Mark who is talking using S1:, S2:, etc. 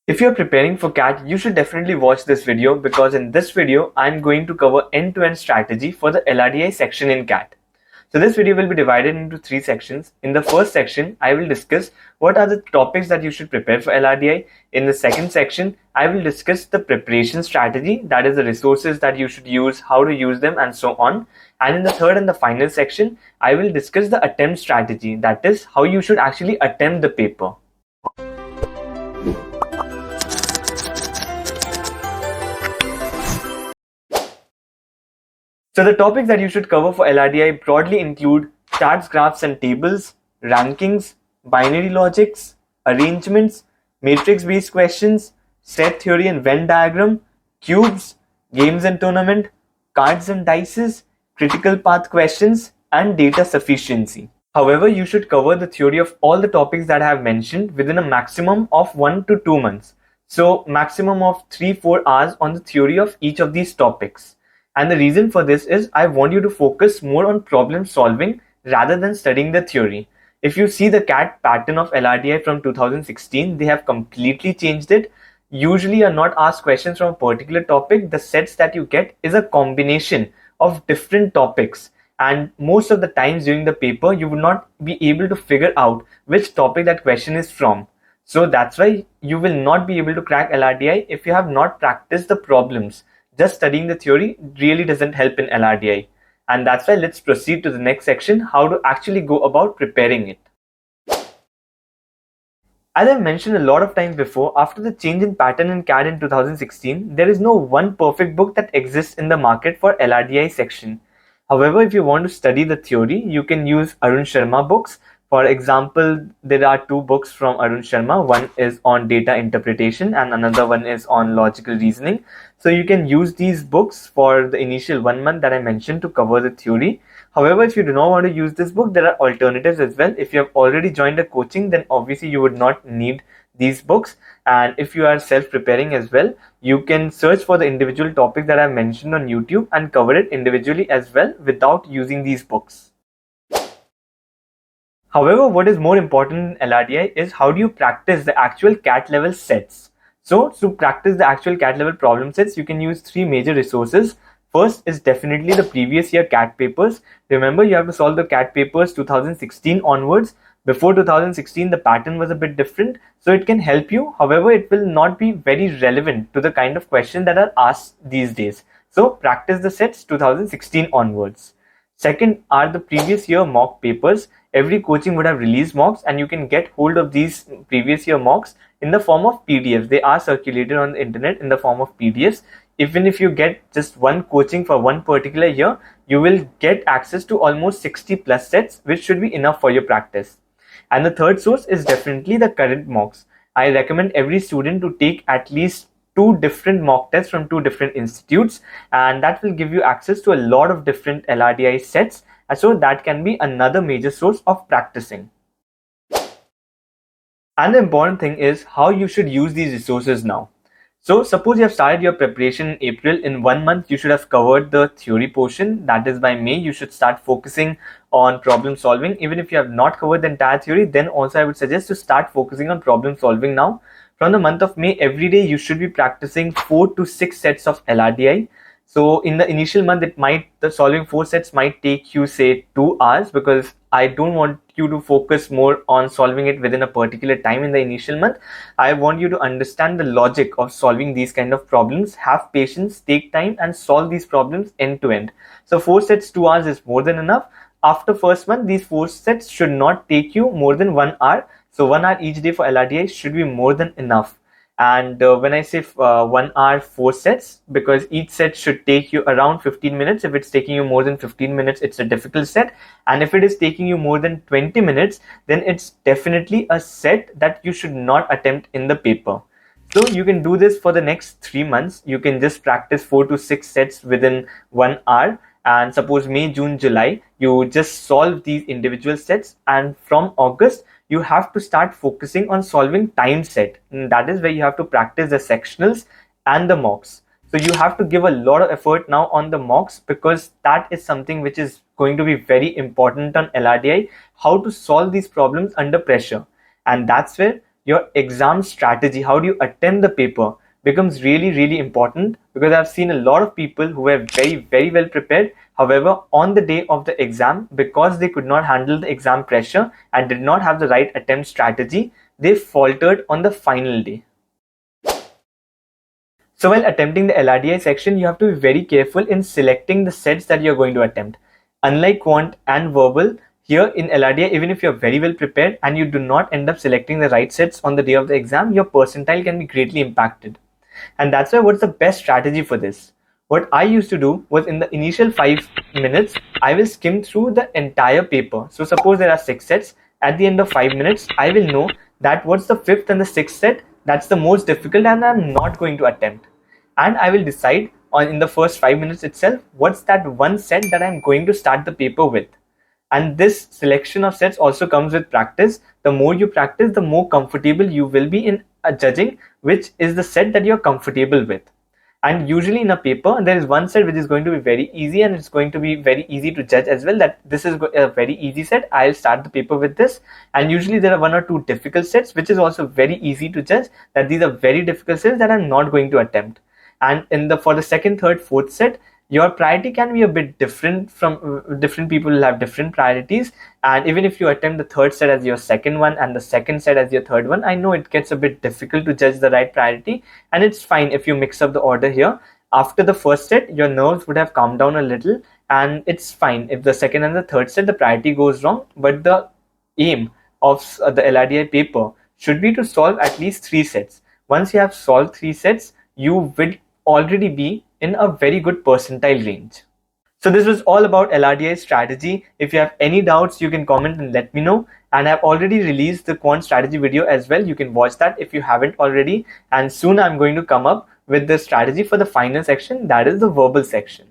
S1: If you're preparing for CAT, you should definitely watch this video because in this video, I'm going to cover end-to-end strategy for the LRDI section in CAT. So this video will be divided into 3 sections. In the first section, I will discuss what are the topics that you should prepare for LRDI. In the second section, I will discuss the preparation strategy, that is the resources that you should use, how to use them and so on. And in the third and the final section, I will discuss the attempt strategy, that is how you should actually attempt the paper. So the topics that you should cover for LRDI broadly include charts, graphs and tables, rankings, binary logics, arrangements, matrix-based questions, set theory and Venn diagram, cubes, games and tournament, cards and dices, critical path questions, and data sufficiency. However, you should cover the theory of all the topics that I have mentioned within a maximum of 1 to 2 months. So maximum of 3-4 hours on the theory of each of these topics. And the reason for this is I want you to focus more on problem solving rather than studying the theory. If you see the CAT pattern of LRDI from 2016, they have completely changed it. Usually are not asked questions from a particular topic. The sets that you get is a combination of different topics. And most of the times during the paper, you will not be able to figure out which topic that question is from. So that's why you will not be able to crack LRDI if you have not practiced the problems. Just studying the theory really doesn't help in LRDI. And that's why let's proceed to the next section, how to actually go about preparing it. As I've mentioned a lot of times before, after the change in pattern in CAT in 2016, there is no one perfect book that exists in the market for LRDI section. However, if you want to study the theory, you can use Arun Sharma books. For example, there are 2 books from Arun Sharma. One is on data interpretation and another one is on logical reasoning. So you can use these books for the initial 1 month that I mentioned to cover the theory. However, if you do not want to use this book, there are alternatives as well. If you have already joined a coaching, then obviously you would not need these books. And if you are self-preparing as well, you can search for the individual topics that I mentioned on YouTube and cover it individually as well without using these books. However, what is more important in LRDI is how do you practice the actual CAT level sets. So to practice the actual CAT level problem sets, you can use 3 major resources. First is definitely the previous year CAT papers. Remember, you have to solve the CAT papers 2016 onwards. Before 2016, the pattern was a bit different, so it can help you. However, it will not be very relevant to the kind of questions that are asked these days. So practice the sets 2016 onwards. Second are the previous year mock papers. Every coaching would have released mocks and you can get hold of these previous year mocks in the form of PDFs. They are circulated on the internet in the form of PDFs. Even if you get just one coaching for one particular year, you will get access to almost 60 plus sets, which should be enough for your practice. And the third source is definitely the current mocks. I recommend every student to take at least 2 different mock tests from 2 different institutes, and that will give you access to a lot of different LRDI sets. So that can be another major source of practicing. And the important thing is how you should use these resources now. So suppose you have started your preparation in April. In 1 month, you should have covered the theory portion. That is by May, you should start focusing on problem solving. Even if you have not covered the entire theory, then also I would suggest to start focusing on problem solving now. From the month of May, every day you should be practicing 4 to 6 sets of LRDI. So in the initial month, the solving 4 sets might take you say 2 hours, because I don't want you to focus more on solving it within a particular time in the initial month. I want you to understand the logic of solving these kind of problems, have patience, take time and solve these problems end to end. So 4 sets, 2 hours is more than enough. After first month, these 4 sets should not take you more than 1 hour. So 1 hour each day for LRDI should be more than enough. And when I say 1 hour, 4 sets, because each set should take you around 15 minutes. If it's taking you more than 15 minutes, it's a difficult set. And if it is taking you more than 20 minutes, then it's definitely a set that you should not attempt in the paper. So you can do this for the next 3 months. You can just practice 4 to 6 sets within 1 hour. And suppose May, June, July, you just solve these individual sets. And from August, you have to start focusing on solving time set. And that is where you have to practice the sectionals and the mocks. So you have to give a lot of effort now on the mocks, because that is something which is going to be very important on LRDI, how to solve these problems under pressure. And that's where your exam strategy, how do you attempt the paper, becomes really, really important, because I've seen a lot of people who were very, very well prepared. However, on the day of the exam, because they could not handle the exam pressure and did not have the right attempt strategy, they faltered on the final day. So while attempting the LRDI section, you have to be very careful in selecting the sets that you're going to attempt. Unlike quant and verbal, here in LRDI, even if you're very well prepared and you do not end up selecting the right sets on the day of the exam, your percentile can be greatly impacted. And that's why what's the best strategy for this? What I used to do was, in the initial 5 minutes, I will skim through the entire paper. So suppose there are 6 sets. At the end of 5 minutes, I will know that what's the fifth and the sixth set that's the most difficult and I'm not going to attempt. And I will decide on in the first 5 minutes itself what's that one set that I'm going to start the paper with. And this selection of sets also comes with practice. The more you practice, the more comfortable you will be in judging which is the set that you're comfortable with. And usually in a paper, there is one set which is going to be very easy, and it's going to be very easy to judge as well, that this is a very easy set. I'll start the paper with this. And usually there are one or two difficult sets, which is also very easy to judge, that these are very difficult sets that I'm not going to attempt. And for the second, third, fourth set, your priority can be a bit different. From different people will have different priorities, and even if you attempt the third set as your second one and the second set as your third one, I know it gets a bit difficult to judge the right priority, and it's fine if you mix up the order here. After the first set, your nerves would have calmed down a little, and it's fine if the second and the third set the priority goes wrong. But the aim of the LRDI paper should be to solve at least 3 sets. Once you have solved 3 sets, you will already be in a very good percentile range. So this was all about LRDI strategy. If you have any doubts, you can comment and let me know. And I've already released the quant strategy video as well. You can watch that if you haven't already. And soon I'm going to come up with the strategy for the final section, that is the verbal section.